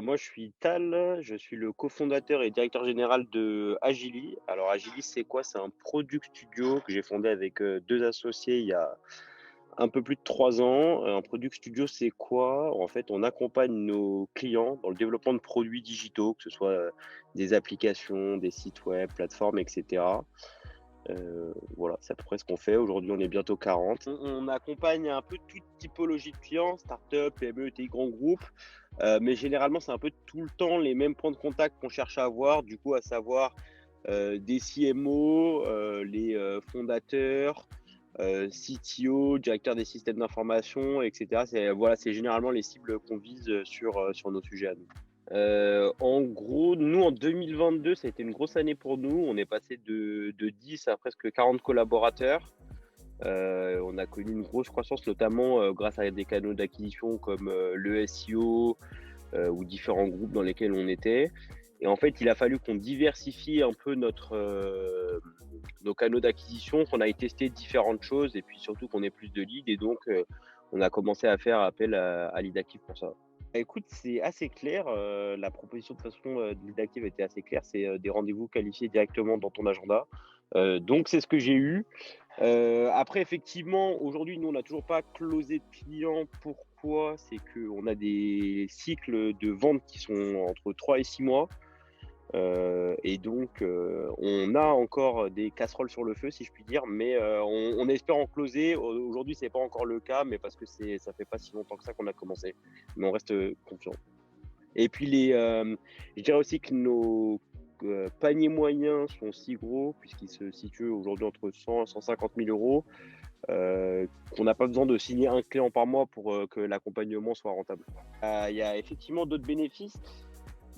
Moi, je suis Tal, je suis le cofondateur et directeur général de Agili. Alors Agili, c'est quoi? C'est un product studio que j'ai fondé avec, 2 associés il y a un peu plus de 3 ans. Un product studio, c'est quoi? En fait, on accompagne nos clients dans le développement de produits digitaux, que ce soit, des applications, des sites web, plateformes et cetera. Voilà, c'est à peu près ce qu'on fait. Aujourd'hui, on est bientôt 40. On accompagne un peu toute typologie de clients, start-up, PME, ETI, grands groupes, mais généralement, c'est un peu tout le temps les mêmes points de contact qu'on cherche à avoir, du coup, à savoir, des CMO, les, fondateurs, CTO, directeurs des systèmes d'information et cetera. C'est voilà, c'est généralement les cibles qu'on vise, sur nos sujets à nous. En gros, nous, en 2022, ça a été une grosse année pour nous. On est passé de 10 à presque 40 collaborateurs. On a connu une grosse croissance, notamment, grâce à des canaux d'acquisition comme, le SEO, ou différents groupes dans lesquels on était. Et en fait, il a fallu qu'on diversifie un peu nos canaux d'acquisition, qu'on aille tester différentes choses et puis surtout qu'on ait plus de leads et donc, on a commencé à faire appel à Lead Active pour ça. Écoute, c'est assez clair, la proposition de toute façon, de Lead Active était assez claire, c'est, des rendez-vous qualifiés directement dans ton agenda. Donc c'est ce que j'ai eu. Après effectivement, aujourd'hui, nous, on n'a toujours pas closé de clients. Pourquoi? C'est qu'on a des cycles de vente qui sont entre 3 et 6 mois, et donc on a encore des casseroles sur le feu, si je puis dire, mais on espère en closer. Aujourd'hui, c'est pas encore le cas, mais parce que ça fait pas si longtemps que ça qu'on a commencé, mais on reste, confiant. Et puis je dirais aussi que nos, paniers moyens sont si gros puisqu'ils se situent aujourd'hui entre 100 et 150 000 €, qu'on n'a pas besoin de signer un client par mois pour, que l'accompagnement soit rentable. Il y a effectivement d'autres bénéfices.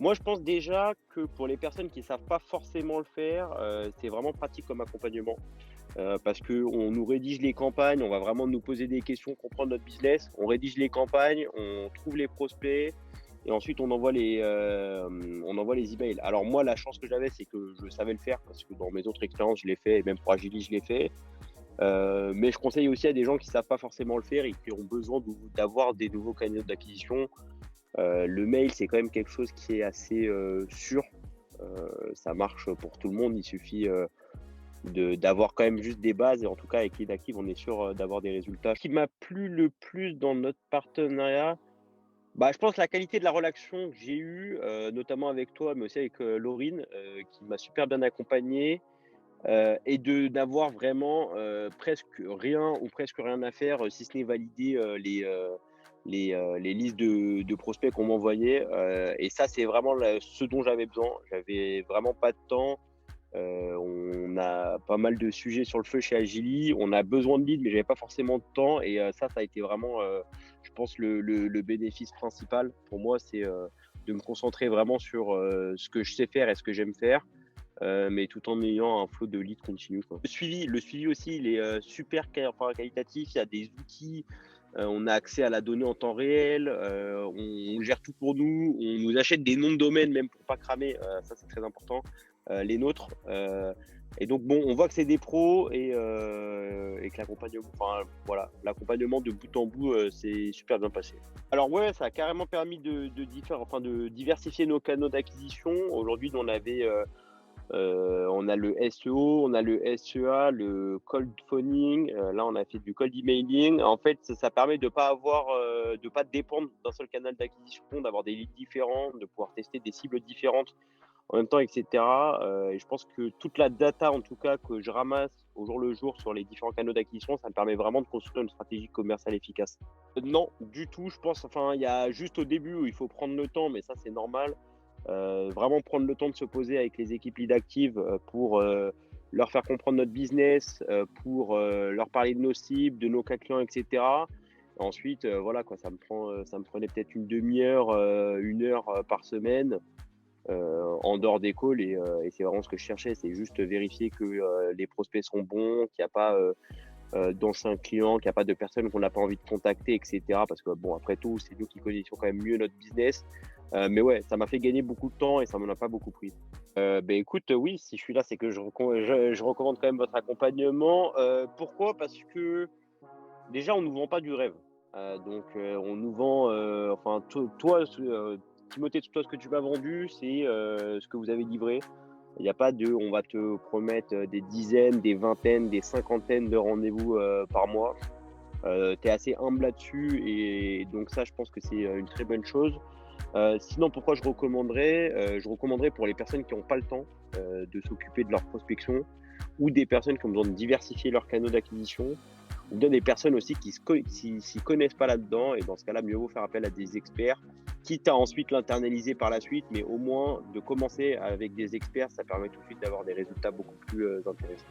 Moi, je pense déjà que pour les personnes qui ne savent pas forcément le faire, c'est vraiment pratique comme accompagnement, parce qu'on nous rédige les campagnes, on va vraiment nous poser des questions, comprendre notre business. On rédige les campagnes, on trouve les prospects et ensuite on envoie les emails. Alors moi, la chance que j'avais, c'est que je savais le faire parce que dans mes autres expériences, je l'ai fait et même pour Agili, je l'ai fait. Mais je conseille aussi à des gens qui savent pas forcément le faire et qui ont besoin d'avoir des nouveaux canaux d'acquisition. Le mail, c'est quand même quelque chose qui est assez, sûr. Ça marche pour tout le monde. Il suffit, d'avoir quand même juste des bases et en tout cas avec Lead on est sûr, d'avoir des résultats. Ce qui m'a plu le plus dans notre partenariat, bah, je pense la qualité de la relation que j'ai eue, notamment avec toi, mais aussi avec, Laurine, qui m'a super bien accompagné. Et d'avoir vraiment, presque rien ou presque rien à faire, si ce n'est valider, les listes de prospects qu'on m'envoyait, et ça, c'est vraiment ce dont j'avais besoin. J'avais vraiment pas de temps, on a pas mal de sujets sur le feu chez Agili. On a besoin de leads, mais j'avais pas forcément de temps et ça a été vraiment, je pense le bénéfice principal pour moi, c'est, de me concentrer vraiment sur, ce que je sais faire et ce que j'aime faire, mais tout en ayant un flot de leads continu, quoi. Le suivi aussi, il est, super qualitatif. Il y a des outils, on a accès à la donnée en temps réel, on gère tout pour nous, on nous achète des noms de domaine même pour pas cramer, ça c'est très important, les nôtres, et donc bon, on voit que c'est des pros et que l'accompagnement enfin voilà, l'accompagnement de bout en bout, s'est super bien passé. Alors ouais, ça a carrément permis de diversifier nos canaux d'acquisition. Aujourd'hui, nous on avait, on a le SEO, on a le SEA, le cold phoning, là on a fait du cold emailing. En fait, ça permet de pas dépendre d'un seul canal d'acquisition, d'avoir des leads différents, de pouvoir tester des cibles différentes en même temps et cetera, et je pense que toute la data en tout cas que je ramasse au jour le jour sur les différents canaux d'acquisition, ça me permet vraiment de construire une stratégie commerciale efficace. Non, du tout, je pense, enfin, il y a juste au début où il faut prendre le temps, mais ça c'est normal. Vraiment prendre le temps de se poser avec les équipes lead actives, pour, leur faire comprendre notre business, pour, leur parler de nos cibles, de nos cas clients et cetera. Ensuite, voilà quoi, ça me prenait peut-être une demi heure, 1 heure, par semaine, en dehors des calls et c'est vraiment ce que je cherchais, c'est juste vérifier que, les prospects sont bons, qu'il y a pas, d'anciens clients, qu'il y a pas de personnes qu'on n'a pas envie de contacter et cetera. Parce que bon, après tout, c'est nous qui connaissons quand même mieux notre business. Mais ouais, ça m'a fait gagner beaucoup de temps et ça m'en a pas beaucoup pris. Écoute, oui, si je suis là, c'est que je recommande quand même votre accompagnement. Pourquoi? Parce que déjà, on nous vend pas du rêve. Donc, on nous vend, enfin, toi, Timothée, toi, ce que tu m'as vendu, c'est ce que vous avez livré. Il n'y a pas de on va te promettre des dizaines, des vingtaines, des cinquantaines de rendez-vous par mois. Tu es assez humble là-dessus et donc ça, je pense que c'est une très bonne chose. Sinon, pourquoi je recommanderais? Je recommanderais pour les personnes qui n'ont pas le temps de s'occuper de leur prospection ou des personnes qui ont besoin de diversifier leurs canaux d'acquisition ou bien des personnes aussi qui s'y connaissent pas là-dedans et dans ce cas-là, mieux vaut faire appel à des experts, quitte à ensuite l'internaliser par la suite, mais au moins de commencer avec des experts, ça permet tout de suite d'avoir des résultats beaucoup plus intéressants.